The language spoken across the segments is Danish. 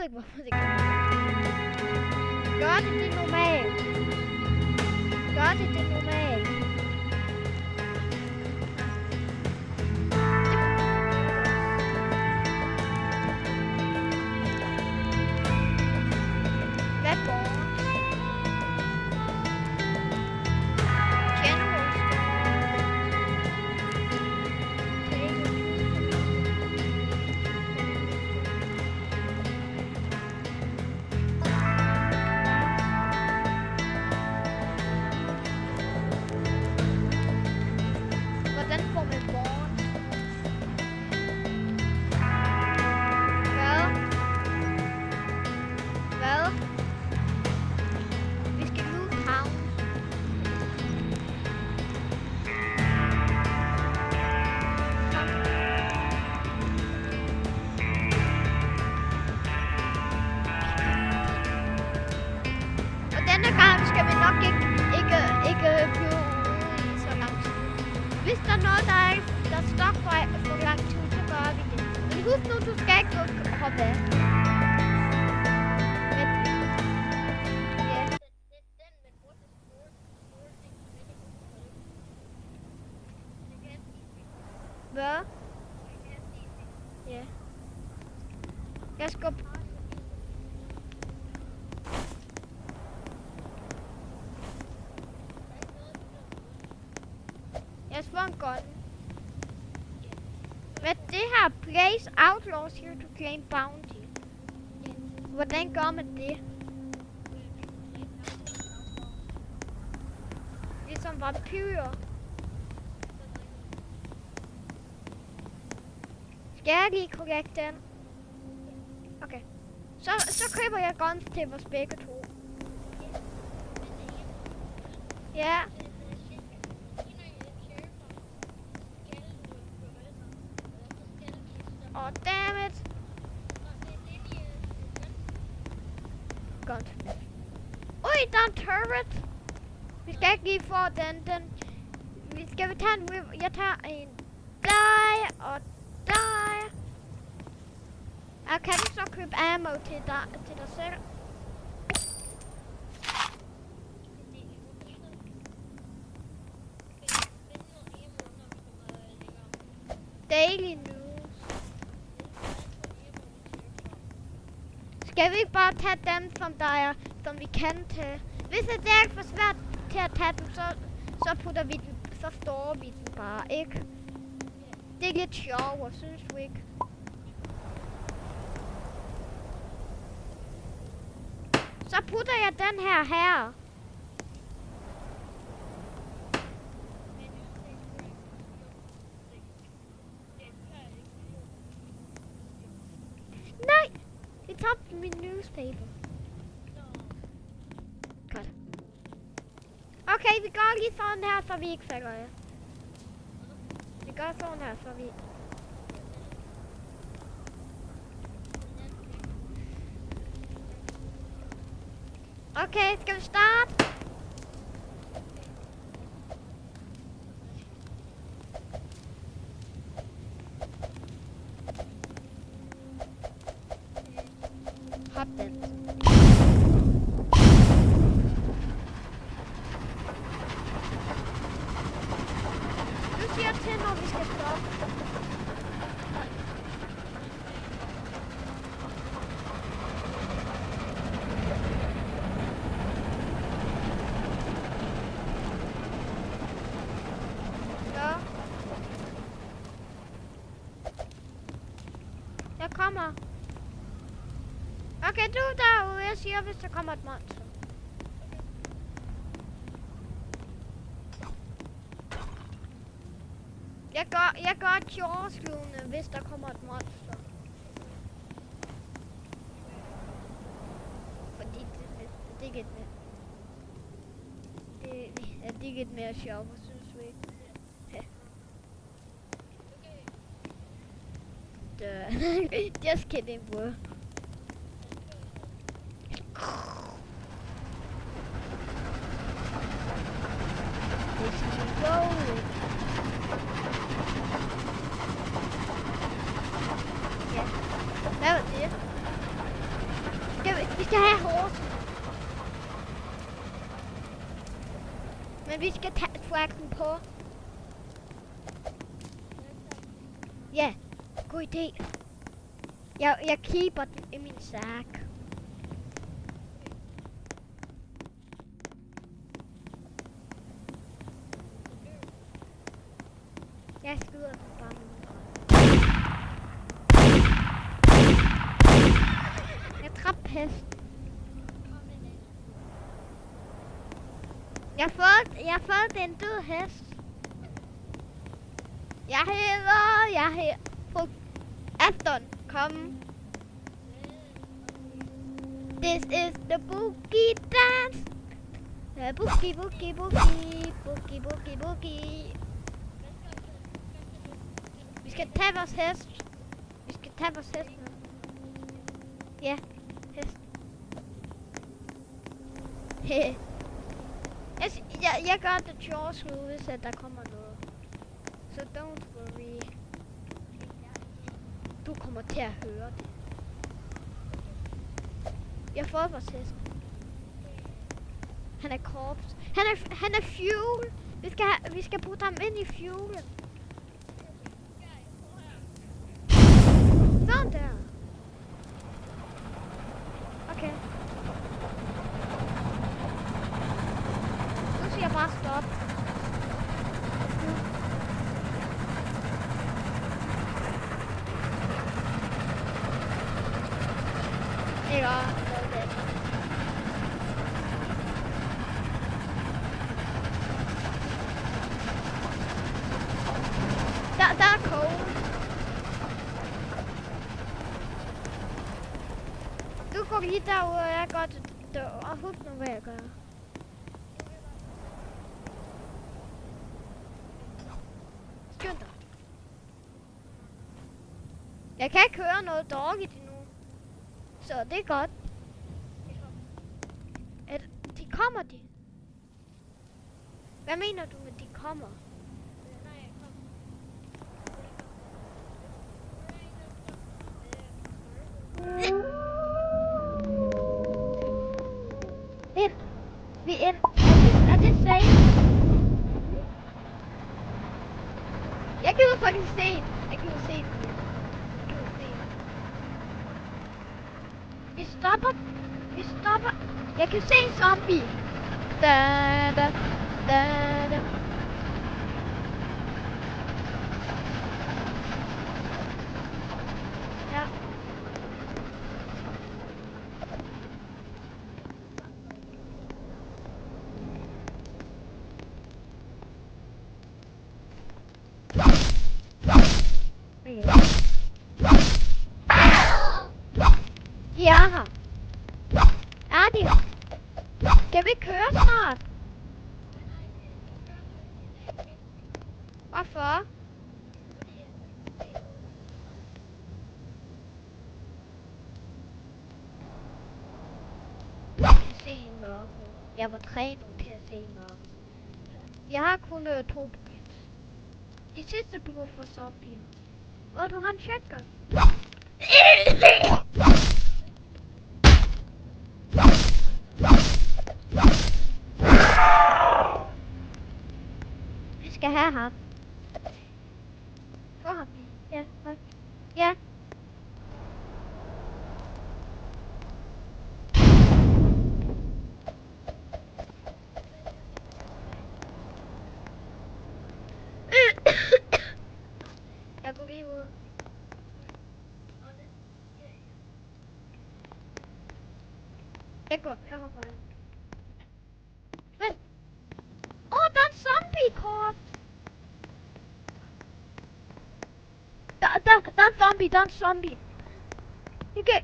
ikke, hvorfor det gør. Gør det normalt. Gør det normalt. Hvad går? General hvordan får man born? Hvad? Vi skal loot town. Og denne gang skal vi nok ikke blive i så lang tid. Hvis der er noget, der står for lang tid, så gør vi det. Men husk nu, du skal ikke hoppe af. Ja. Hvad? Ja. Jeg skal... Jeg får en gun. Hvad det her? Place outlaws here to claim bounty. Hvordan gør man det? Ligesom vampyrer. Skal jeg lige korrekt den? Okay. Så køber jeg guns til vores begge to. Ja. Oh, damn it. Godt. Ui, der er en turret. Vi skal ikke lige få den. Vi skal tage en... Jeg tager en... Die og die. Og kan du så købe ammo til dig selv? Daily news. Skal vi ikke bare tage dem, som vi kan tage? Hvis det er ikke for svært til at tage dem, så putter vi den, så står vi den bare, ikke? Det er lidt sjovere, synes du ikke? Så putter jeg den her. Nej! Det tabte min newspaper. Godt. Okay, vi gør lige sådan her, så vi ikke falder af. Vi gør sådan her, så vi... Okay, skal vi starte? Hop den. Du siger til, når vi skal stoppe. Jeg kommer. Okay, du derude. Jeg siger, hvis der kommer et monster. Jeg gør Jaws-lyden, hvis der kommer et monster. Fordi det er lidt mere. Det er lidt mere sjovt, synes du ikke? Just kidding, bro. Let's keep going. Ja. Hvad var det? Vi skal have horse. Men vi skal tage tracken på. Ja, god idé. Jeg keeper den i min sæk. Jeg skyder den bare nu. Jeg dræbte hesten. Jeg har fået en død hest. Jeg hedder Aston, kom. This is the boogie dance. Boogie, boogie, boogie, boogie, boogie, boogie. Vi skal tage vores hest. Ja, hest. Jeg gør det Jaws nu, hvis der kommer noget. Så don't worry. Du kommer til at høre det. Jeg får vores hest. Han er korps. Han er fuel. Vi skal putte ham ind i fuelen. Sådan der. Okay. Nu siger jeg bare stop. Ikke der er cold. Du går lige derude, og jeg går til dør. Og husk nu, hvad jeg gør. Skynd dig. Jeg kan ikke høre noget dårligt endnu. Så det er godt. De kommer, de. Hvad mener du med, de kommer? Vi er det safe? Jeg kan jo faktisk se den. Vi stopper. Jeg kan se en zombie. Da. Ja. Ja. Er de? Skal vi køre snart? Hvorfor? Jeg kan se i mørket. Jeg var trænet til at se i mørket. Jeg har kun 2 bullets. De sidste bruger for zombie. Og du har en shotgun. Vi skal have ham. Få ham. Ja, tak. Ja. Jeg går lige ud. Jeg går på den. Vent. Der er en zombie-kort. Der er en zombie. Okay.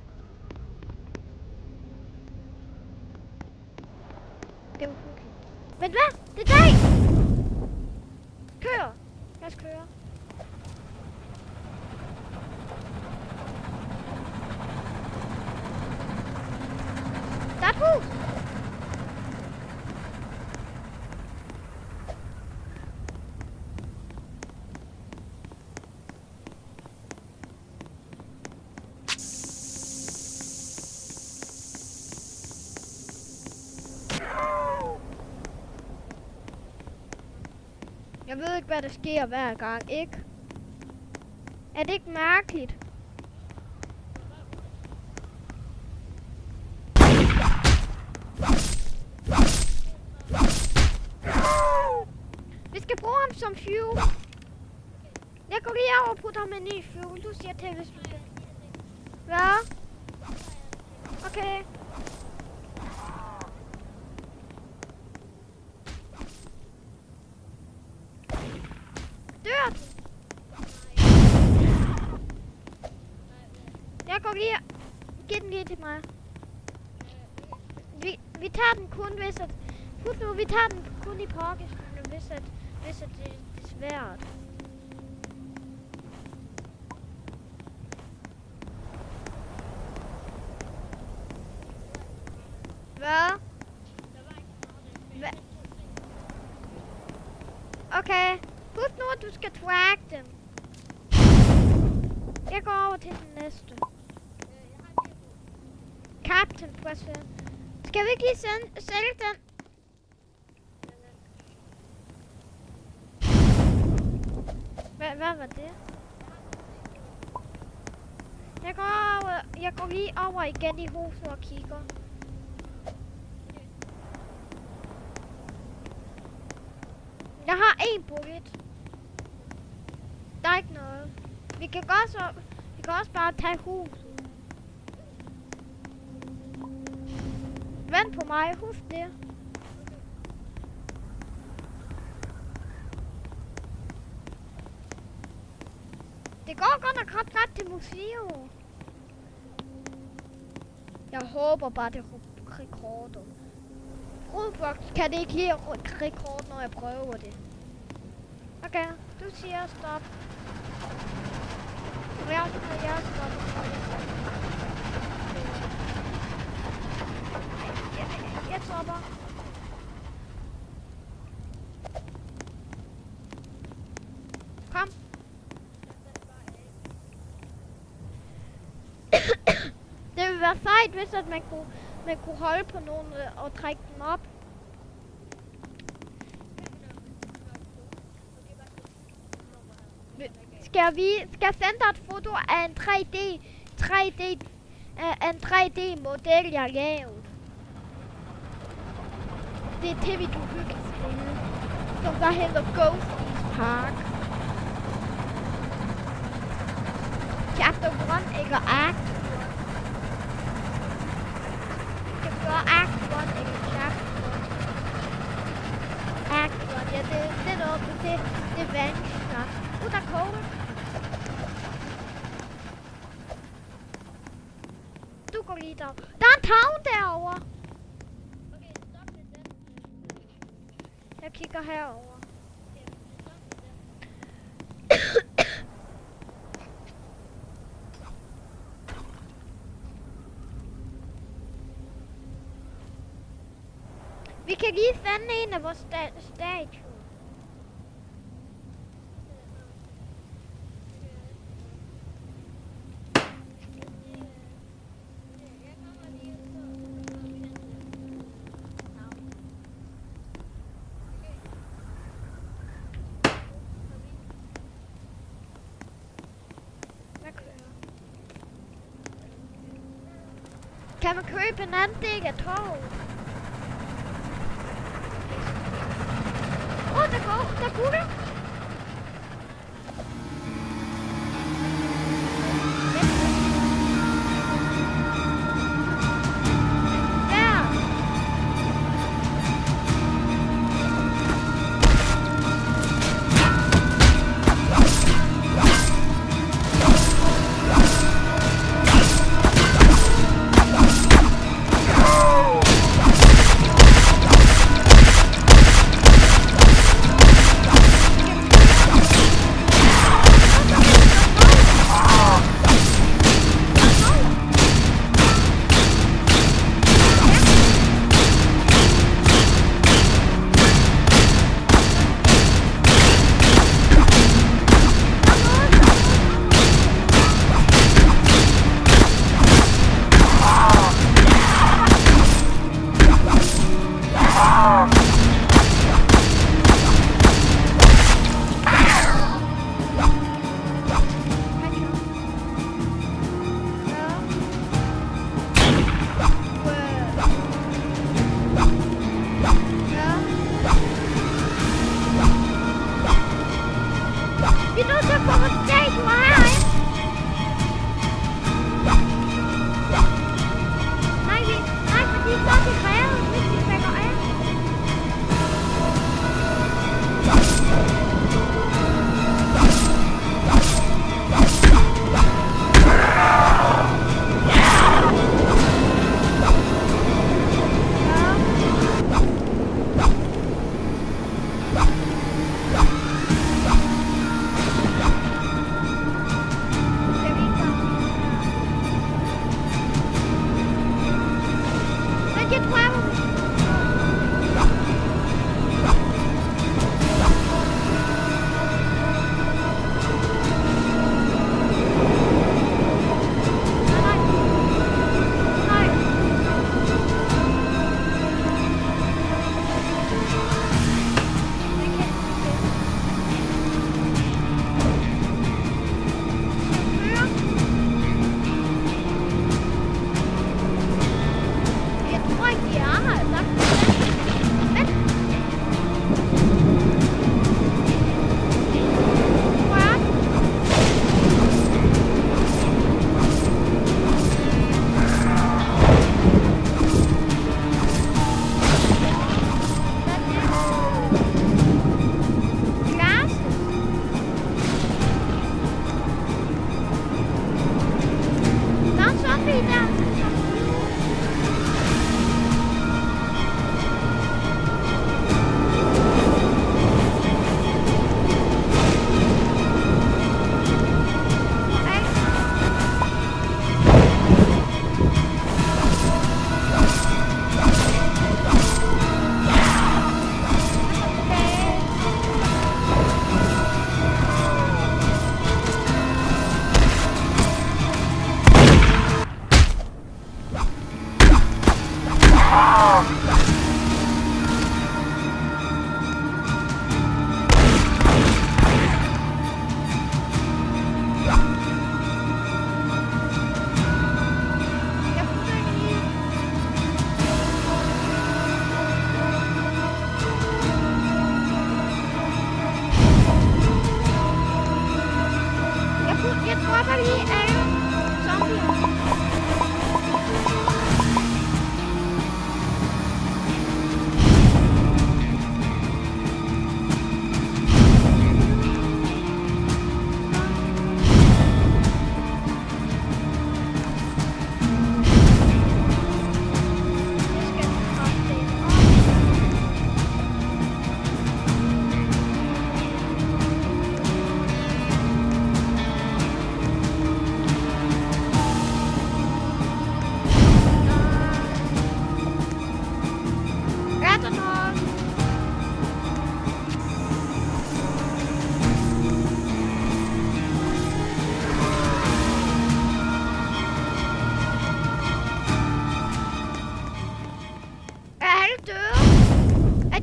Det er uhyggeligt. Vent, hvad? Det er dig! Kør! Lad os køre. Der er et hus! Jeg ved ikke, hvad der sker hver gang, ikke? Er det ikke mærkeligt? Vi skal bruge ham som fuel. Jeg går lige over og putter ham ind i fuel. Du siger til, hvis du skal. Hvad? Okay. Dør du? Jeg går lige. Giv den lige til mig. Vi tager den kun, hvis at... Husk nu, vi tager den kun i pokkesen, hvis at det er svært. Hvad? Okay. Husk nu, at du skal track dem. Jeg går over til den næste. Captain President. Skal vi ikke lige sælge den? Hvad var det? Jeg går lige over igen i huset og kigger. Jeg har en bullet. Der er ikke noget. Vi kan også bare tage huset. Vent på mig, husk det. Det går godt nok ret til museet. Jeg håber bare, det rekorder. Roblox kan det ikke lide rekord, når jeg prøver det. Okay, du siger stop. Og jeg stopper. Jeg stopper. Kom. Det ville være sejt, hvis at man kunne holde på nogen og trække dem op. Skal jeg sende dig et foto af en 3D model, jeg lavede. Det er til, vi kan hyggespille, som der hedder Ghost Park. Chapter 1 eller Act 1. Det gør Act 1 eller Chapter 1. Act 1, ja, det er noget, det er vanskeligt. Der er kode. Du går lige der. Der er en town derovre. Okay, stop med den. Jeg kigger herover. Vi kan lige finde en af vores statuer. Kan man købe en anden del af toget? Der kunne det. Men jeg tror, jeg må...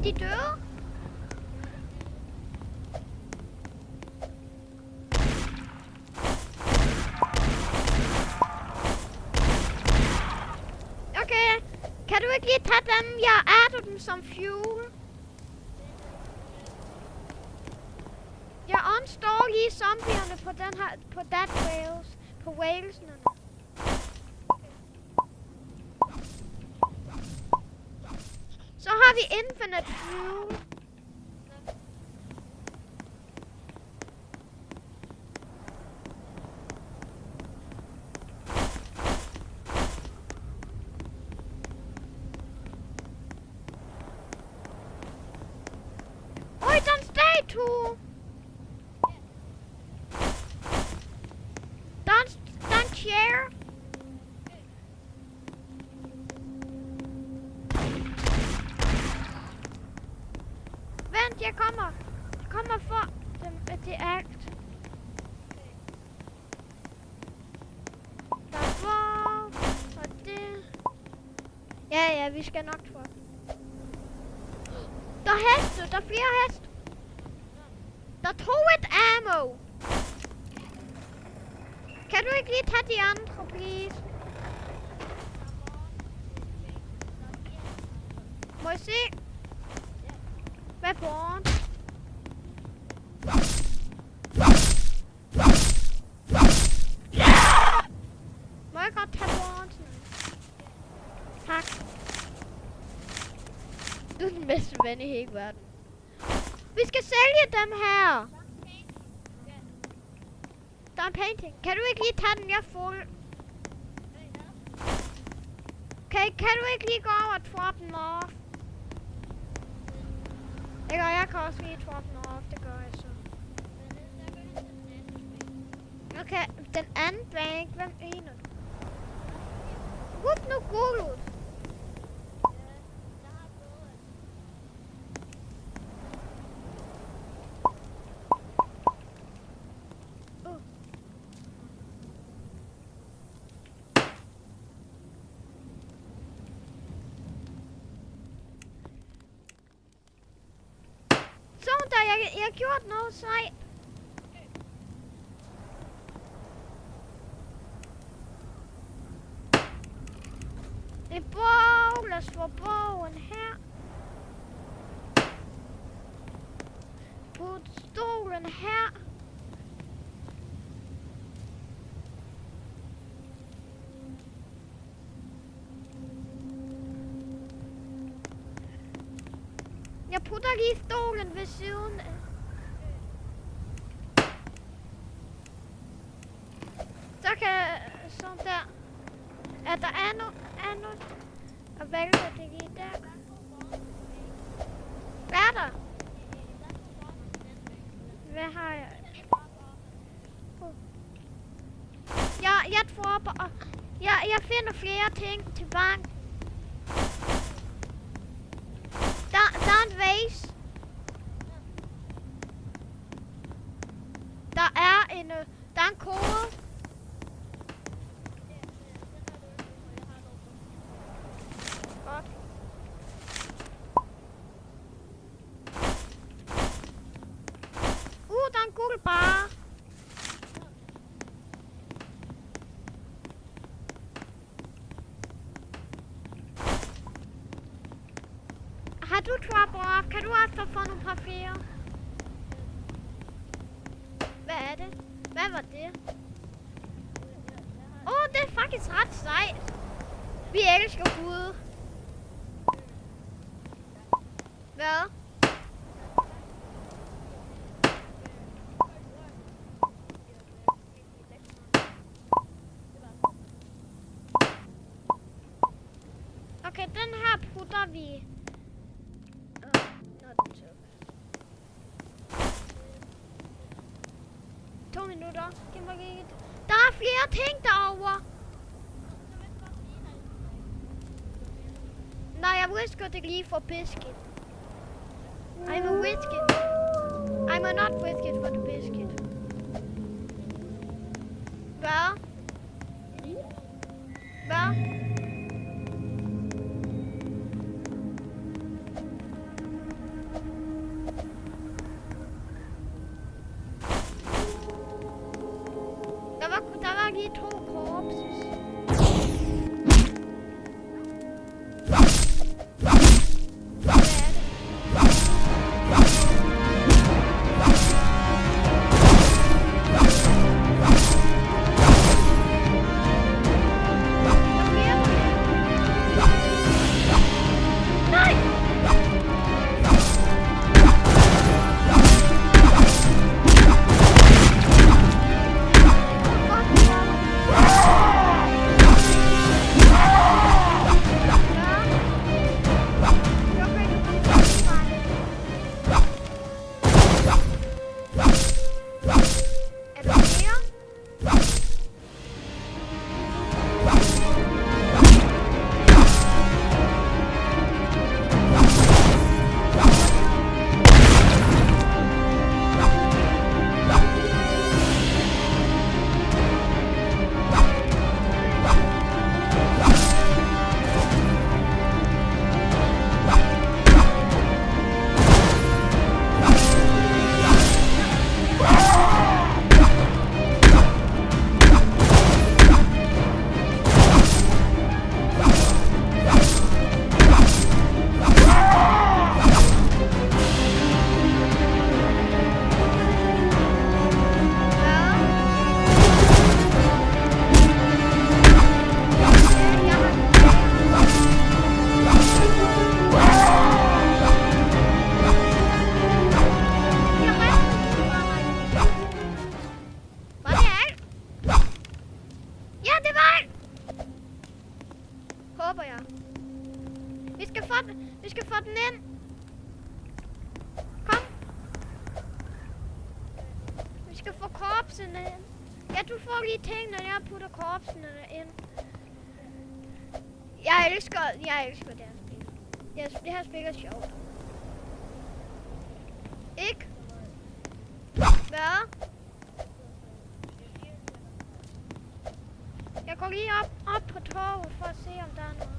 de døde? Okay, kan du ikke lige tage dem? Jeg adder dem som fuel. Jeg unstår lige zombierne på den her, på that whales, på whalesene. Så har vi infinite fuel. Oj, den statue! Den chair. Vent, jeg kommer. Jeg kommer for det akt. Der var og det. Ja, vi skal nok få. Der er heste, der er flere heste. Der tog et ammo. Kan du ikke lige tage de andre, please? Må jeg se? Hvad er born? Må jeg godt tage born? Tak. Du er den bedste ven i hele verden. Vi skal sælge dem her. Der er en painting. Kan du ikke lige tage den? Jeg er fuld. Okay, kan du ikke lige gå over og drop den off? Ikke, og jeg kan også lige drop den off. Det gør jeg så. Okay, den anden bank. Hvem er du? Whoop nu Google. Putter, jeg har gjort noget sejt. En bog, lad os få bogen her. Put stolen her. Jeg putter lige stolen ved siden af. Så kan sådan der. Er der andet at vælge det lige der? Hvad er der? Hvad har jeg? Jeg tror på. Jeg finder flere ting til bank. Der er en vase. Der er en kode. Godt. Der er en gul bar. Har du drop-off? Kan du også få nogle papirer? Hvad er det? Hvad var det? Det er faktisk ret sejt. Vi elsker Gud. Hvad? Okay, den her putter vi. To minutter. Giv mig lige. Der er flere ting derovre. Nej, jeg whisker det lige for biscuit. I'm a biscuit. I'm a not biscuit for the biscuit. Hvad? Hvad? Der var lige 2 korpses. Håber jeg. Vi skal få den ind. Kom. Vi skal få korpsene ind. Ja, du får lige ting, når jeg putter korpsene ind. Jeg elsker det her spil. Det her spil er sjovt. Ikke? Hvad? Jeg går lige op på toget for at se, om der er noget.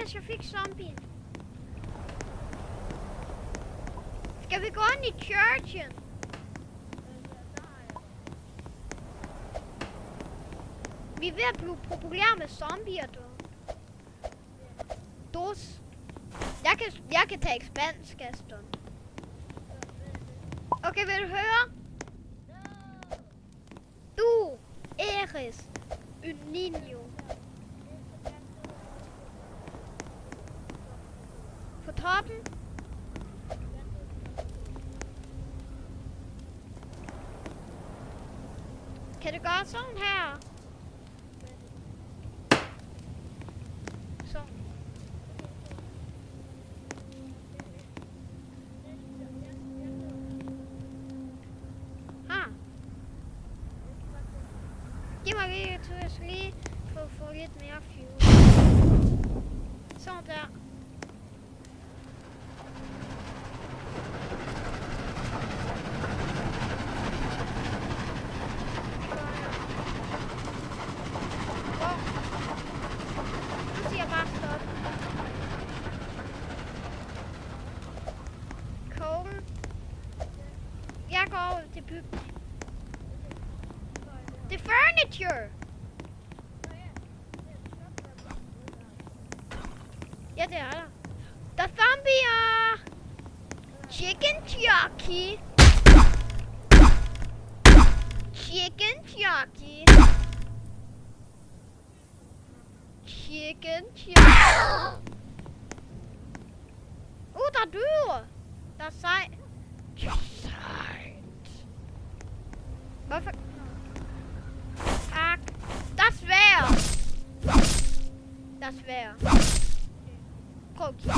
Yes, jeg fik zombien. Skal vi gå ind i churchen? Vi er ved at blive populære med zombier, du. Dos. Jeg kan tage spansk, Gaston. Okay, vil du høre? Du eres un niño. På toppen. Kan det gøre sådan her? Sådan. Giv mig lige for at få lidt mere fuel. Sådan der. Nu siger jeg bare stop. Koglen. Jeg går over til bygningen. The furniture! Ja, det er der. Der er zombier! Chicken jockey! Chicken jockey! Chicken jockey! Der er dyr! Der er sej. Sejt. Hvorfor? Tak. Der er svær. Der er svær. Prøv at kigge.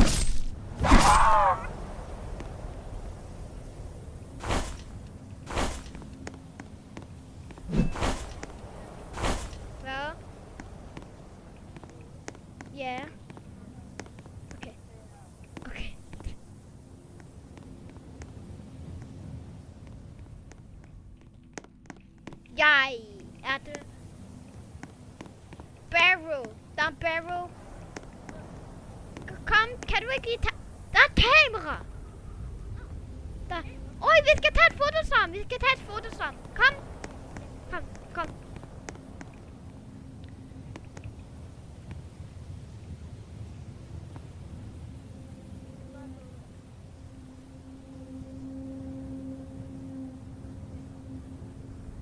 Hvad? Ja. Okay. Okay. Jeg er det. Barrel. Der er en barrel. Kom, kan du ikke lige tage... Der er et kamera! Der... Oj, vi skal tage et foto sammen! Vi skal tage et foto sammen! Kom! Kom, kom.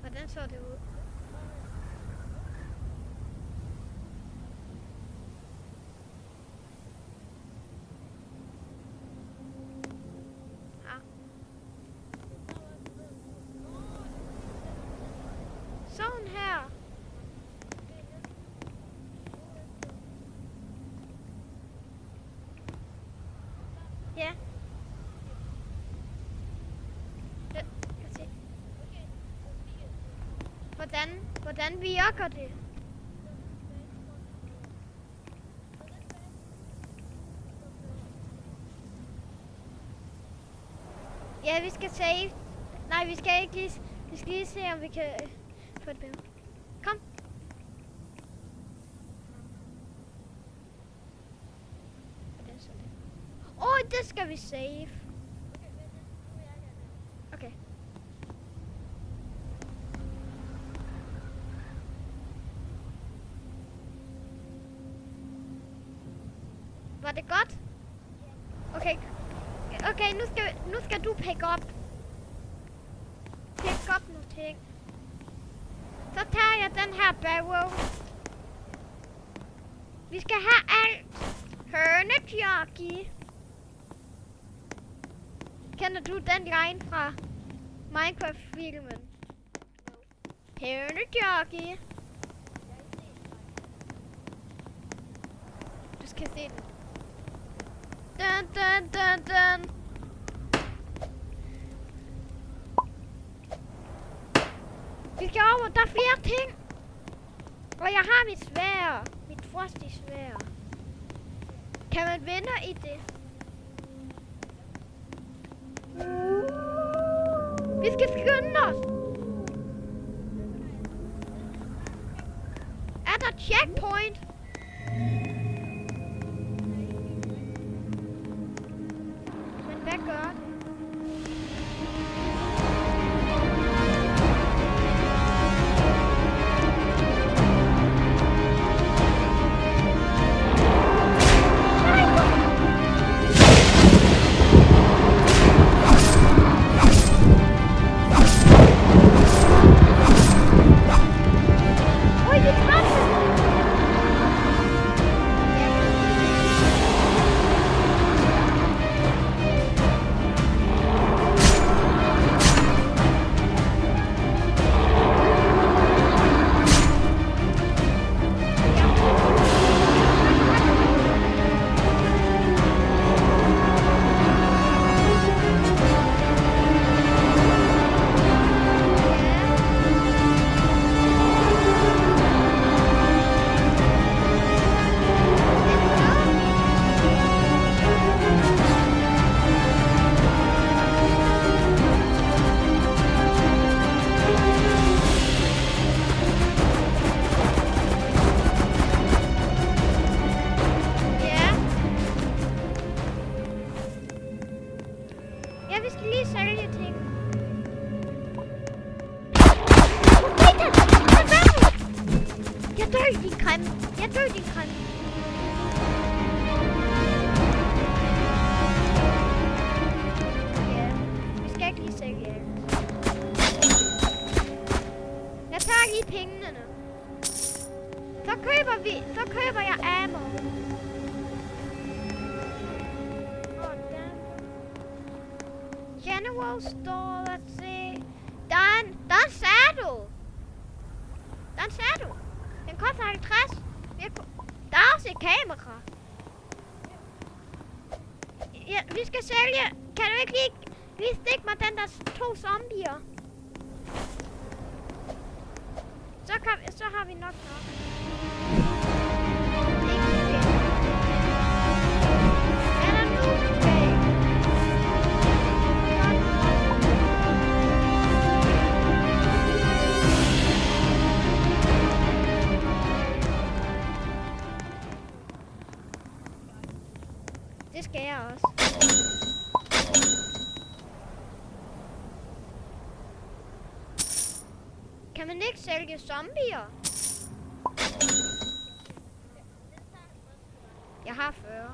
Hvordan så det ud? Sådan her. Ja. Hvordan virker det? Ja, vi skal save. Nej, vi skal ikke lige... Vi skal lige se, om vi kan få et billede. Kom. Hvordan så det? Det skal vi save. Okay. Var det godt? Okay. Okay, nu skal du pick up. Pick up nogle ting. Så tager jeg den her barrel. Vi skal have alt. Hønejockey. Kender du den line fra Minecraft-filmen? Hønejockey. Du skal se den. Dun, dun, dun, dun. Vi skal over, der er flere ting. Og jeg har mit sværd. Mit frostige sværd. Kan man vinde i det? Vi skal skynde os. Er der checkpoint? vi skal lige sælge ting. Jeg dør, din creme. Jeg dør, din creme. Ja, vi skal ikke lige sælge. Jeg tager lige pengene nu. Så køber jeg ammo. General store, let's see. Der er en saddle. Der er en saddle. Den koster 50. Der er også et kamera. Ja, vi skal sælge. Kan du ikke lige stikke mig den der 2 zombier? Så har vi nok. Det skal jeg også. Kan man ikke sælge zombier? Jeg har 40.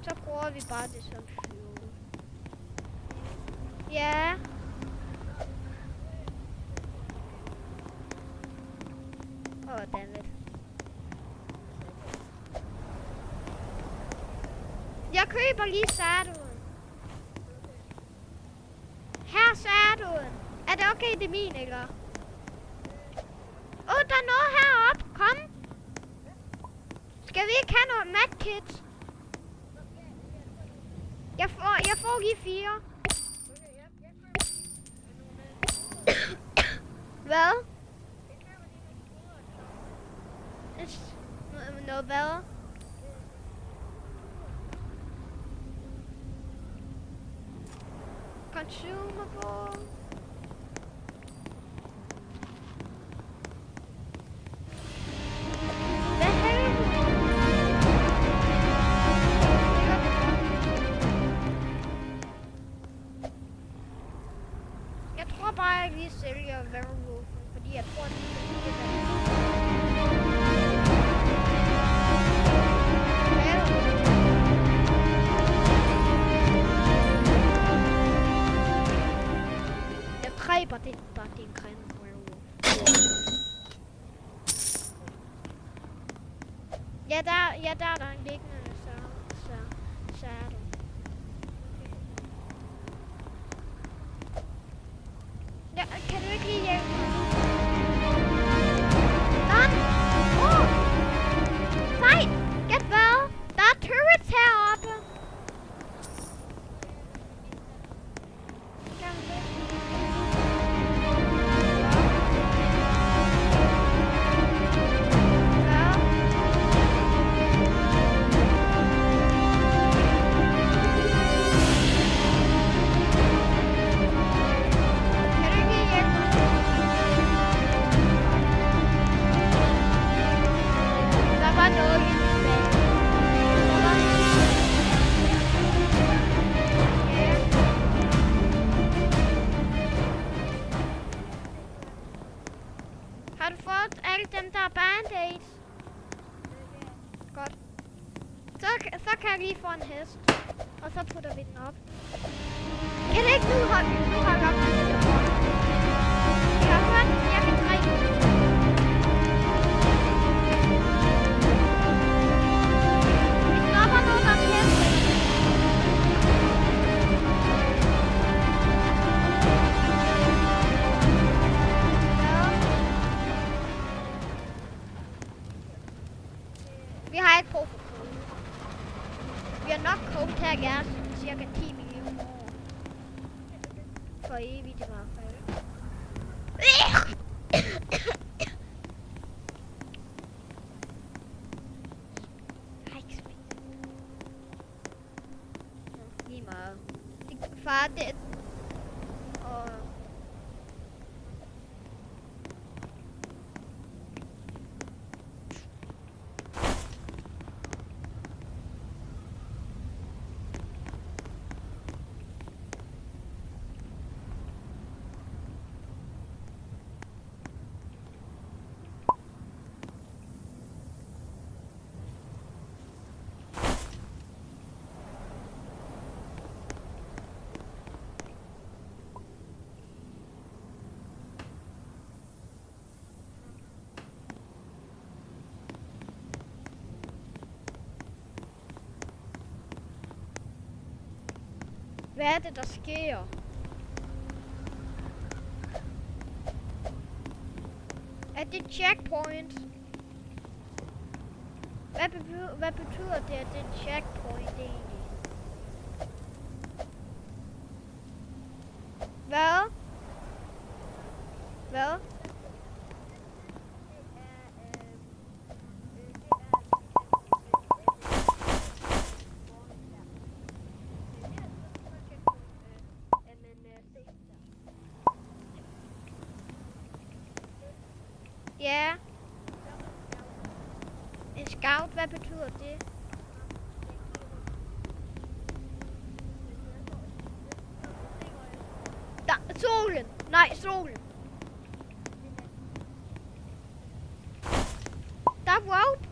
Så bruger vi bare det som fuel. Ja. Dammit. Jeg køber lige saddlen. Her er saddlen. Er det okay, det er min, eller? Der er noget heroppe. Kom. Skal vi ikke have noget medkit? Jeg får lige 4. Hvad? Noget hvad? Consumable. Jeg tror bare, jeg lige sælger Werewolfen, fordi jeg tror, det er bare det er en grim werewolf. Ja, der er en liggende, så er det. Ja, kan du ikke lige hjælpe mig? Sejt! Gæt hvad? Der er turrets heroppe. Har du fået alle dem, der er band-aids? Godt. Så kan jeg lige få en hest. Og så putter vi den op. Kan det ikke nu holde op med det der? Jeg har hørt det cirka 3 minutter. Vi stopper nu, der er hest. Vi har ikke brug for kode. Vi har nok kode til at gøre cirka 10 millioner år. For evigt i hvert fald. Lige meget. Far, det... Hvad er det, der sker? Er det checkpoint? Hvad betyder det, at det er checkpoint egentlig? Hvad? Hvad? Ja. En scout, hvad betyder det? Solen! Nej, solen! Der er rope!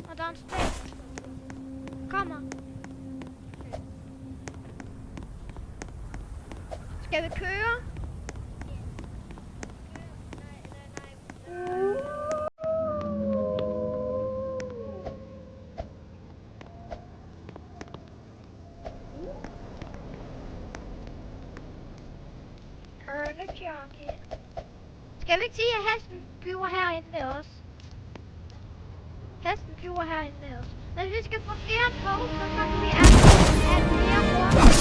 Og der er en sted. Kommer. Skal vi køre? Skal vi ikke sige, at hesten flyver herinde med os? Hesten flyver herinde med os. Men vi skal få flere på, så kan vi have flere rundt.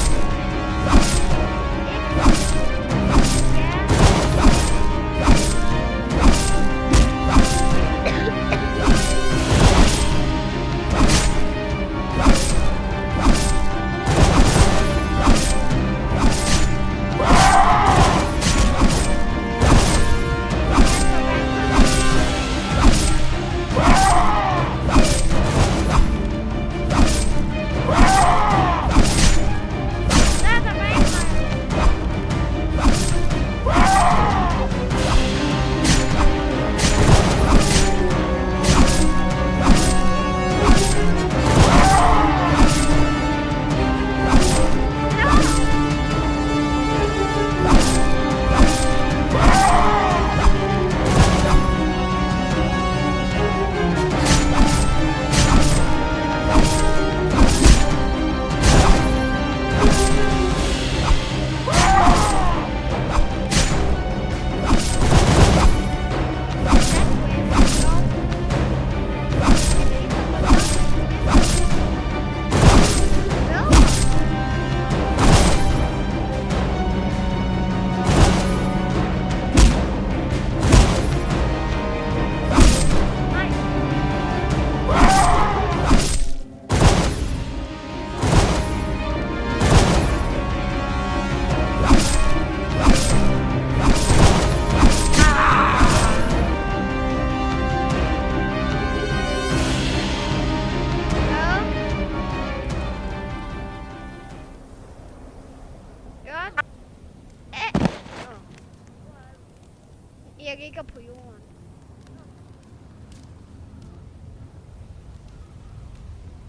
Jeg ligger på jorden.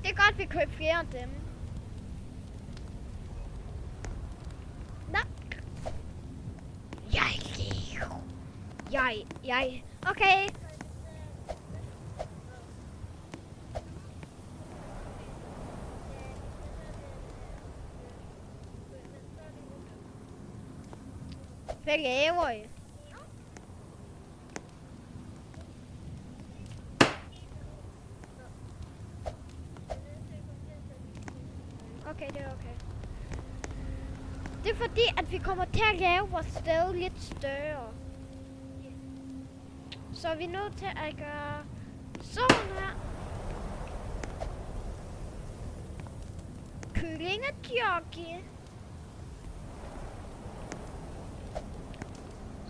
Det er godt, vi køber flere af dem. Nå. Jeg. Okay. Hvad laver I? Okay, det er okay. Det er fordi, at vi kommer til at lave vores sted lidt større. Så vi er nødt til at gøre sådan her. Kyllingejockey.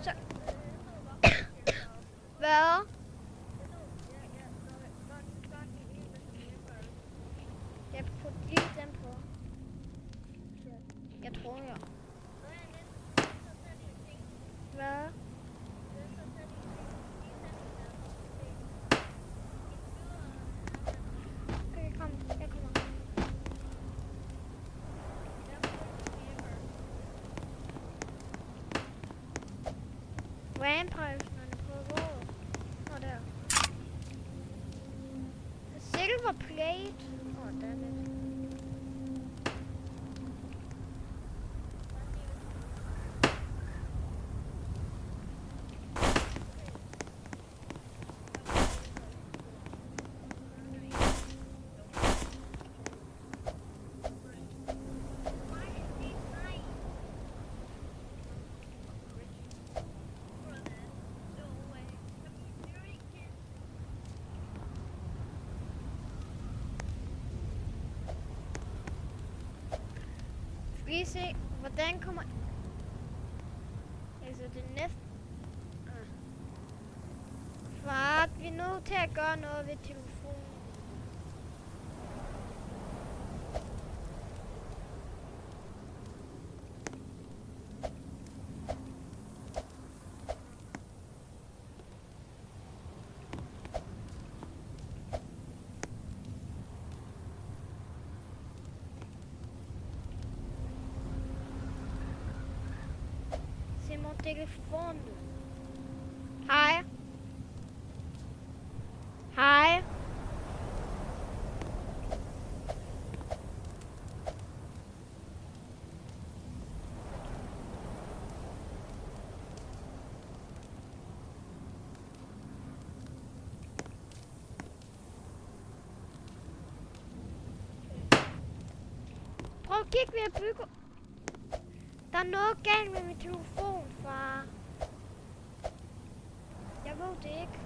Så. Hvad? Jeg putter lige den på. Jeg tror jeg. Hvad? Okay, kom. Jeg kommer. Vampires, man på hvor? Nå, der. Silver plate. Åh, der er lidt. lige se, hvordan kommer... Altså det næste... Far, vi er nødt til at gøre noget ved telefonen. Se mon telefon. Hej. Hej. Prøv at kigge ved at bygge. Der er noget galt med min telefon, far. Jeg ved det ikke.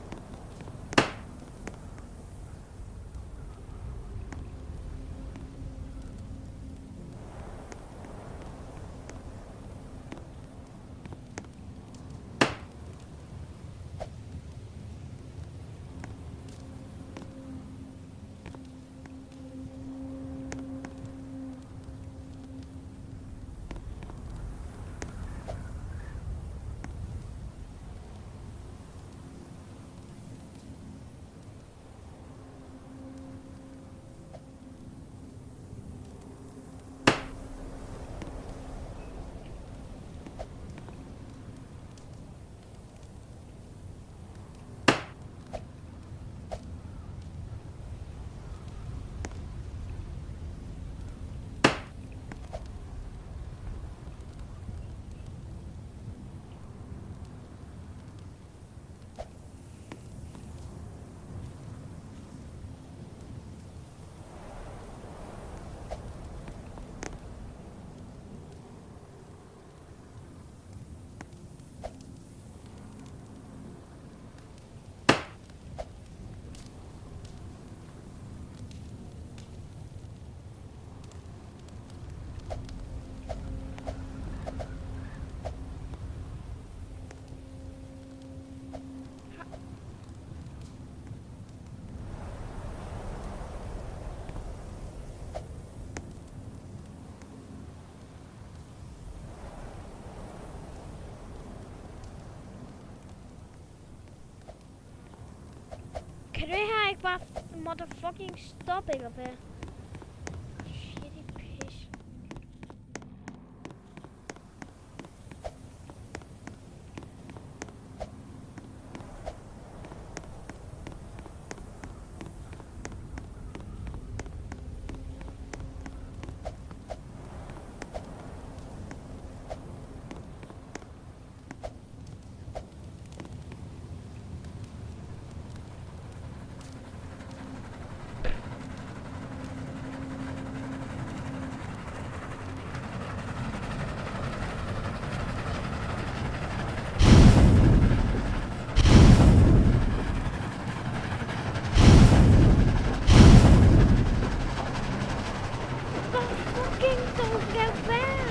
Kan det her ikke bare motherfucking stoppe, eller hvad? Shitty piss. Fucking don't get back!